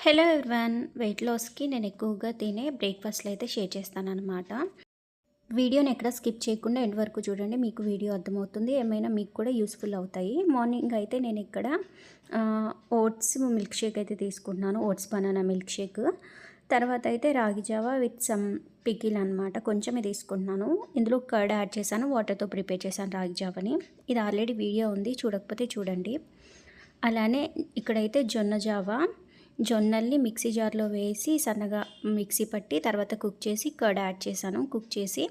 Hello everyone. Wait లాస్‌కి నేను ఎక్కువగా తినే బ్రేక్‌ఫాస్ట్‌లు అయితే షేర్ చేస్తాననమాట. వీడియోని ఎక్కడ స్కిప్ చేయకుండా ఎండ్ వరకు చూడండి. మీకు వీడియో అర్థమవుతుంది. ఏమైనా మీకు కూడా యూస్‌ఫుల్ అవుతాయి. మార్నింగ్ అయితే నేను ఇక్కడ ఓట్స్ మిల్క్ షేక్ అయితే తీసుకుంటున్నాను. Oats banana milk shake. తర్వాత అయితే రాగి జావా విత్ సమ్ పికిల్ అనమాట. కొంచెమే తీసుకుంటున్నాను. ఇందులో కర్డ్ యాడ్ చేశాను. వాటర్‌తో ప్రిపేర్ చేశాను రాగి జావని. ఇది ఆల్రెడీ వీడియో ఉంది. చూడకపోతే చూడండి. అలానే ఇక్కడైతే జొన్న జావా, జొన్నల్ని మిక్సీ జార్లో వేసి సన్నగా మిక్సీ పట్టి తర్వాత కుక్ చేసి కర్డ్ యాడ్ చేశాను. కుక్ చేసి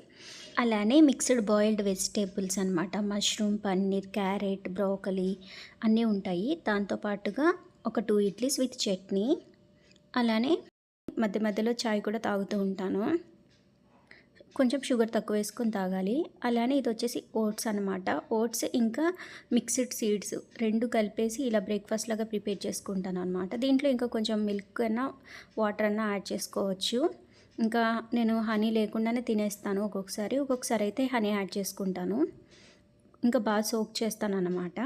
అలానే మిక్స్డ్ బాయిల్డ్ వెజిటేబుల్స్ అనమాట. మష్రూమ్, పన్నీర్, క్యారెట్, బ్రోకలీ అన్నీ ఉంటాయి. దాంతో పాటుగా ఒక 2 ఇడ్లీస్ విత్ చట్నీ. అలానే మధ్య మధ్యలో చాయ్ కూడా తాగుతూ ఉంటాను. కొంచెం షుగర్ తక్కువ వేసుకొని తాగాలి. అలానే ఇది వచ్చేసి ఓట్స్ అనమాట. ఓట్స్ ఇంకా మిక్స్డ్ సీడ్స్ 2 కలిపేసి ఇలా బ్రేక్‌ఫాస్ట్ లాగా ప్రిపేర్ చేసుకుంటాను అనమాట. దీంట్లో ఇంకా కొంచెం మిల్క్ అన్నా వాటర్ అన్నా యాడ్ చేసుకోవచ్చు. ఇంకా నేను హనీ లేకుండానే తినేస్తాను ఒక్కొక్కసారి. ఒక్కొక్కసారి అయితే హనీ యాడ్ చేసుకుంటాను. ఇంకా బాగా సోక్ చేస్తానన్నమాట.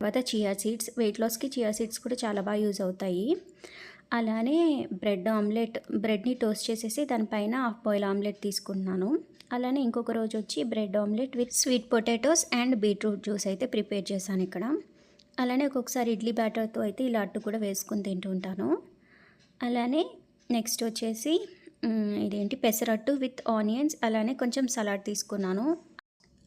తర్వాత చియా సీడ్స్, వెయిట్ లాస్‌కి చియా సీడ్స్ కూడా చాలా బాగా యూజ్ అవుతాయి. అలానే బ్రెడ్ ఆమ్లెట్, బ్రెడ్‌ని టోస్ట్ చేసేసి దానిపైన హాఫ్ బాయిల్ ఆమ్లెట్ తీసుకుంటున్నాను. అలానే ఇంకొక రోజు వచ్చి bread omelette with sweet potatoes and beetroot juice అయితే ప్రిపేర్ చేశాను ఇక్కడ. అలానే ఒక్కొక్కసారి ఇడ్లీ బ్యాటర్తో అయితే ఇలా అట్టు కూడా వేసుకొని తింటూ ఉంటాను. అలానే నెక్స్ట్ వచ్చేసి ఇదేంటి పెసరట్టు విత్ ఆనియన్స్, అలానే కొంచెం సలాడ్ తీసుకున్నాను.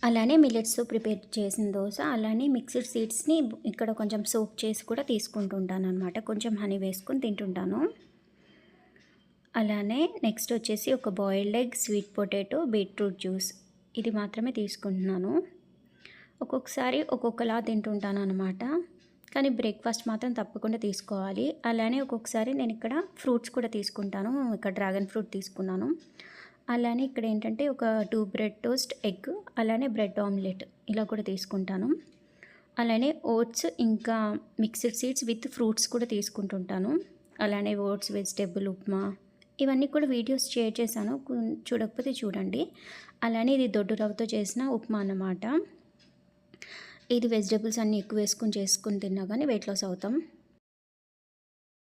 అలానే మిల్లెట్స్‌తో ప్రిపేర్ చేసిన దోస, అలానే మిక్స్డ్ సీడ్స్‌ని ఇక్కడ కొంచెం సోక్ చేసి కూడా తీసుకుంటుంటాననమాట. కొంచెం హనీ వేసుకొని తింటుంటాను. అలానే నెక్స్ట్ వచ్చేసి ఒక boiled egg, sweet potato, beetroot juice ఇది మాత్రమే తీసుకుంటున్నాను. ఒక్కొక్కసారి ఒక్కొక్కలా తింటుంటాననమాట. కానీ బ్రేక్‌ఫాస్ట్ మాత్రం తప్పకుండా తీసుకోవాలి. అలానే ఒక్కొక్కసారి నేను ఇక్కడ ఫ్రూట్స్ కూడా తీసుకుంటాను. ఇక్కడ డ్రాగన్ ఫ్రూట్ తీసుకున్నాను. అలానే ఇక్కడ ఏంటంటే ఒక 2 బ్రెడ్ టోస్ట్, ఎగ్, అలానే బ్రెడ్ ఆమ్లెట్ ఇలా కూడా తీసుకుంటాను. అలానే ఓట్స్ ఇంకా మిక్స్డ్ సీడ్స్ విత్ ఫ్రూట్స్ కూడా తీసుకుంటుంటాను. అలానే ఓట్స్ వెజిటేబుల్ ఉప్మా ఇవన్నీ కూడా వీడియోస్ షేర్ చేశాను. చూడకపోతే చూడండి. అలానే ఇది దొడ్డు రవ్వతో చేసిన ఉప్మా అన్నమాట. ఇది వెజిటేబుల్స్ అన్నీ ఎక్కువ వేసుకొని చేసుకొని తిన్నా కానీ వెయిట్ లాస్ అవుతాం.